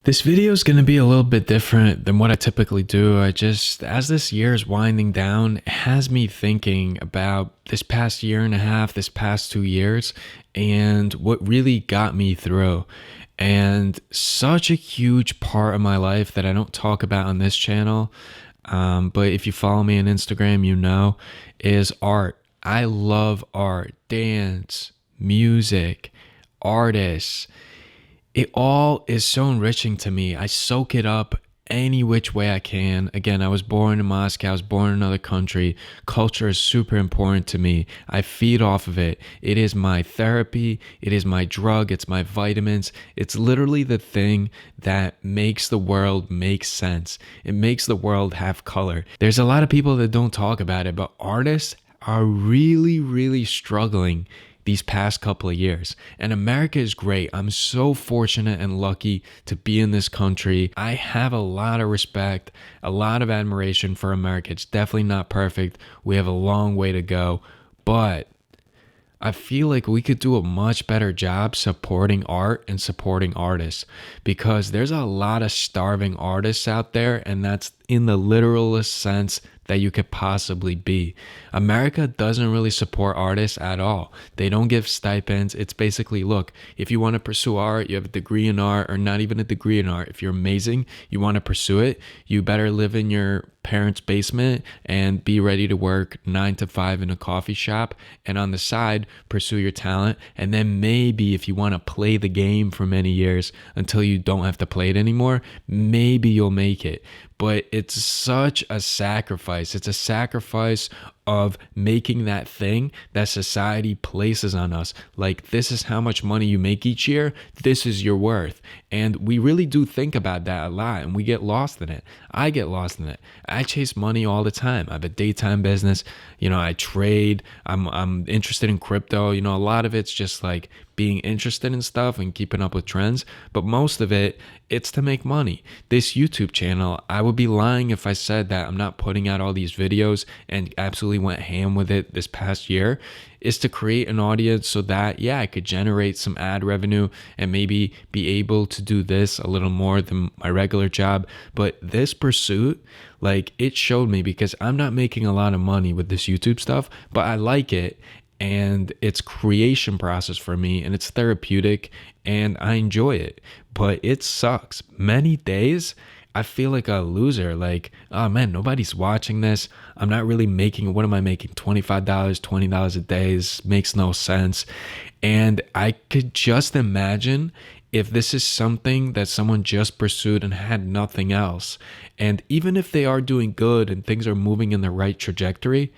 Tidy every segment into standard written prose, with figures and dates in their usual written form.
This video is going to be a little bit different than what I typically do. As this year is winding down, it has me thinking about this past year and a half, this past 2 years, and what really got me through. And such a huge part of my life that I don't talk about on this channel, but if you follow me on Instagram, you know, is art. I love art, dance, music, artists. It all is so enriching to me. I soak it up any which way I can. Again, I was born in Moscow, I was born in another country. Culture is super important to me. I feed off of it. It is my therapy, it is my drug, it's my vitamins. It's literally the thing that makes the world make sense. It makes the world have color. There's a lot of people that don't talk about it, but artists are really struggling these past couple of years. And America is great. I'm so fortunate and lucky to be in this country. I have a lot of respect, a lot of admiration for America. It's definitely not perfect. We have a long way to go, but I feel like we could do a much better job supporting art and supporting artists, because there's a lot of starving artists out there, and that's in the literalist sense that you could possibly be. America doesn't really support artists at all. They don't give stipends. It's basically, look, if you want to pursue art, you have a degree in art, or not even a degree in art. If you're amazing, you want to pursue it, you better live in your parents' basement and be ready to work 9 to 5 in a coffee shop, and on the side pursue your talent. And then maybe if you want to play the game for many years until you don't have to play it anymore, maybe you'll make it. But it's such a sacrifice. It's a sacrifice of making that thing that society places on us. Like, this is how much money you make each year. This is your worth. And we really do think about that a lot, and we get lost in it. I get lost in it. I chase money all the time. I have a daytime business. I trade. I'm interested in crypto. A lot of it's just like being interested in stuff and keeping up with trends. But most of it, it's to make money. This YouTube channel, I would be lying if I said that I'm not putting out all these videos and absolutely went ham with it this past year, is to create an audience so that, yeah, I could generate some ad revenue and maybe be able to do this a little more than my regular job. But this pursuit, like, it showed me, because I'm not making a lot of money with this YouTube stuff, but I like it. And it's creation process for me, and it's therapeutic, and I enjoy it. But it sucks. Many days I feel like a loser. Like, oh man, nobody's watching this. I'm not really making, what am I making? $25, $20 a day. This makes no sense. And I could just imagine if this is something that someone just pursued and had nothing else. And even if they are doing good and things are moving in the right trajectory,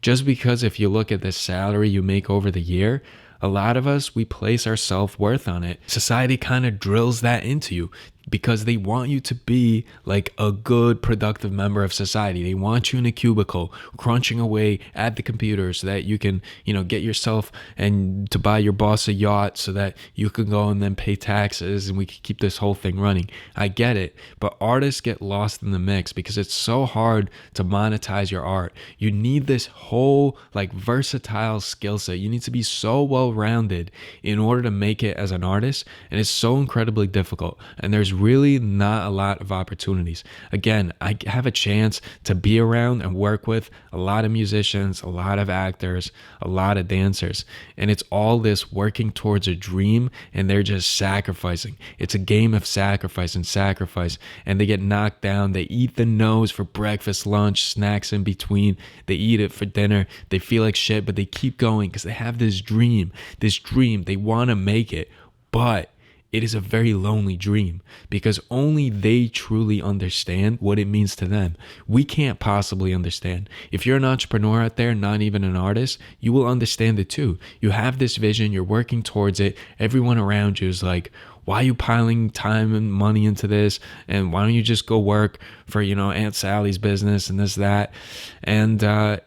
just because if you look at the salary you make over the year, a lot of us, we place our self-worth on it. Society kind of drills that into you because they want you to be like a good, productive member of society. They want you in a cubicle, crunching away at the computer so that you can, get yourself and to buy your boss a yacht so that you can go and then pay taxes and we can keep this whole thing running. I get it, but artists get lost in the mix because it's so hard to monetize your art. You need this whole like versatile skill set. You need to be so well-rounded in order to make it as an artist, and it's so incredibly difficult. And there's really not a lot of opportunities. Again, I have a chance to be around and work with a lot of musicians, a lot of actors, a lot of dancers, and it's all this working towards a dream, and they're just sacrificing. It's a game of sacrifice and sacrifice, and they get knocked down. They eat the nose for breakfast, lunch, snacks in between. They eat it for dinner. They feel like shit, but they keep going because they have this dream. They want to make it, but it is a very lonely dream because only they truly understand what it means to them. We can't possibly understand. If you're an entrepreneur out there, not even an artist, you will understand it too. You have this vision, you're working towards it. Everyone around you is like, why are you piling time and money into this? And why don't you just go work for, Aunt Sally's business and this, that? And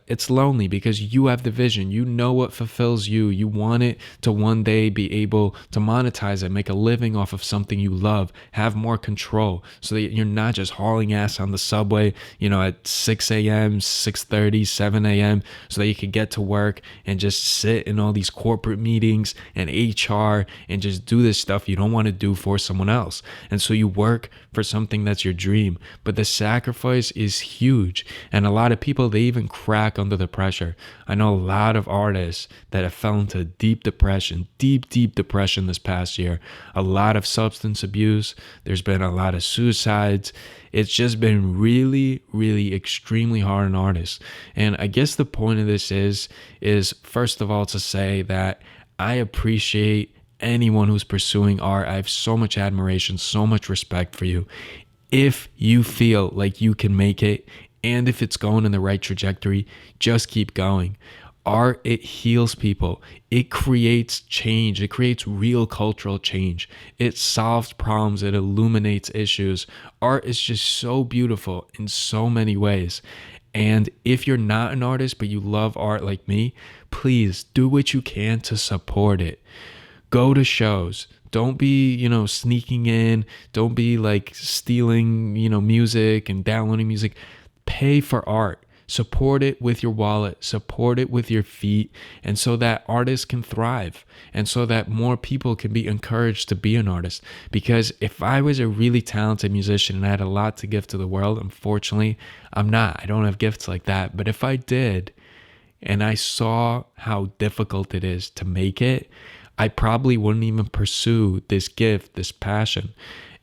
it's lonely because you have the vision. You know what fulfills you. You want it to one day be able to monetize it, make a living off of something you love, have more control so that you're not just hauling ass on the subway, at 6 a.m., 6:30, 7 a.m., so that you could get to work and just sit in all these corporate meetings and HR and just do this stuff you don't want to do for someone else. And so you work for something that's your dream, but the sacrifice is huge. And a lot of people, they even crack under the pressure. I know a lot of artists that have fell into deep depression, deep depression this past year. A lot of substance abuse. There's been a lot of suicides. It's just been really extremely hard on artists. And I guess the point of this is first of all to say that I appreciate anyone who's pursuing art. I have so much admiration, so much respect for you. If you feel like you can make it, and if it's going in the right trajectory, just keep going. Art, it heals people. It creates change. It creates real cultural change. It solves problems. It illuminates issues. Art is just so beautiful in so many ways. And if you're not an artist, but you love art like me, please do what you can to support it. Go to shows. Don't be, sneaking in. Don't be like stealing, music and downloading music. Pay for art. Support it with your wallet, support it with your feet, and so that artists can thrive, and so that more people can be encouraged to be an artist. Because if I was a really talented musician and I had a lot to give to the world, unfortunately, I'm not. I don't have gifts like that. But if I did, and I saw how difficult it is to make it, I probably wouldn't even pursue this gift, this passion.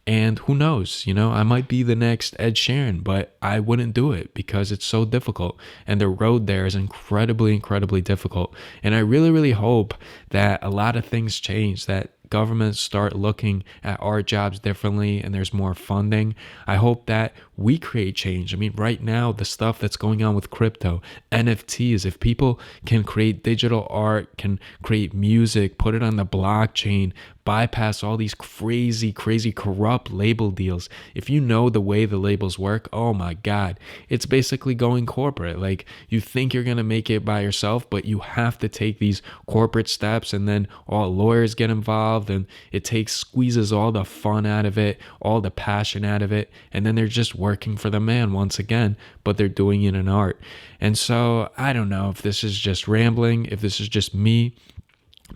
And who knows, I might be the next Ed Sheeran, but I wouldn't do it because it's so difficult. And the road there is incredibly difficult. And I really hope that a lot of things change, that governments start looking at art jobs differently and there's more funding. I hope that we create change. I mean, right now, the stuff that's going on with crypto, NFTs, if people can create digital art, can create music, put it on the blockchain, bypass all these crazy corrupt label deals. If you know the way the labels work, oh my God, it's basically going corporate. Like, you think you're going to make it by yourself, but you have to take these corporate steps, and then all lawyers get involved, and it squeezes all the fun out of it, all the passion out of it. And then they're just working for the man once again, but they're doing it in art. And so I don't know if this is just rambling, if this is just me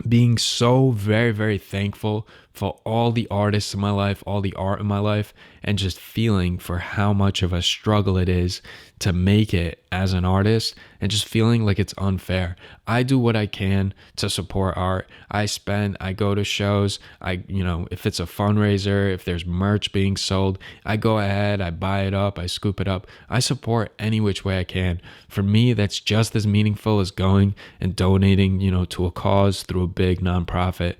being so very thankful for all the artists in my life, all the art in my life, and just feeling for how much of a struggle it is to make it as an artist, and just feeling like it's unfair. I do what I can to support art. I go to shows. If it's a fundraiser, if there's merch being sold, I go ahead, I buy it up, I scoop it up. I support any which way I can. For me, that's just as meaningful as going and donating, to a cause through a big nonprofit.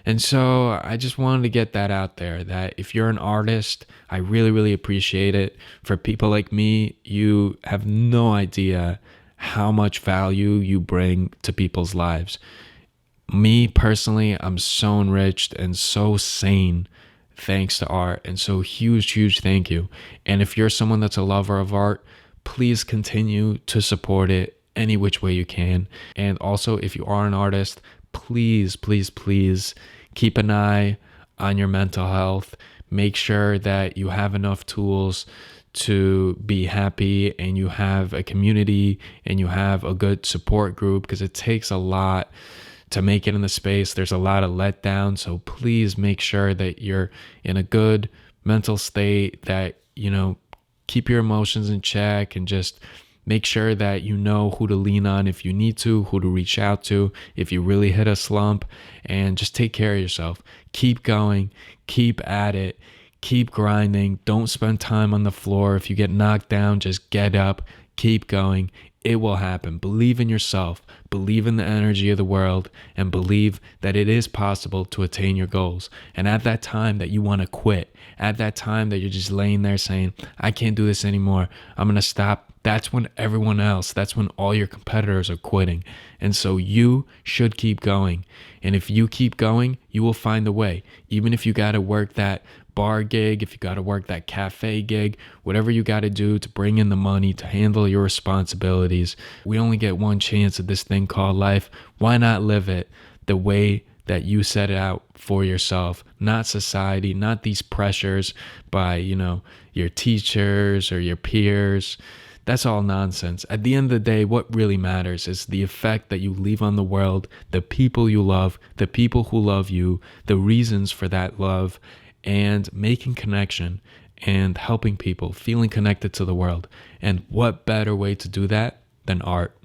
And so I just wanted to get that out there, that if you're an artist, I really appreciate it. For people like me, you have no idea how much value you bring to people's lives. Me personally, I'm so enriched and so sane thanks to art. And so huge thank you. And if you're someone that's a lover of art, please continue to support it any which way you can. And also, if you are an artist, please keep an eye on your mental health. Make sure that you have enough tools to be happy, and you have a community and you have a good support group, because it takes a lot to make it in the space. There's a lot of letdown. So please make sure that you're in a good mental state, that, keep your emotions in check, and just make sure that you know who to lean on if you need to, who to reach out to if you really hit a slump, and just take care of yourself. Keep going, keep at it, keep grinding. Don't spend time on the floor. If you get knocked down, just get up, keep going. It will happen. Believe in yourself, believe in the energy of the world, and believe that it is possible to attain your goals. And at that time that you want to quit, at that time that you're just laying there saying, I can't do this anymore, I'm going to stop, that's when that's when all your competitors are quitting. And so you should keep going. And if you keep going, you will find a way. Even if you got to work that bar gig, if you got to work that cafe gig, whatever you got to do to bring in the money, to handle your responsibilities. We only get one chance at this thing called life. Why not live it the way that you set it out for yourself, not society, not these pressures by, your teachers or your peers. That's all nonsense. At the end of the day, what really matters is the effect that you leave on the world, the people you love, the people who love you, the reasons for that love, and making connection and helping people, feeling connected to the world. And what better way to do that than art?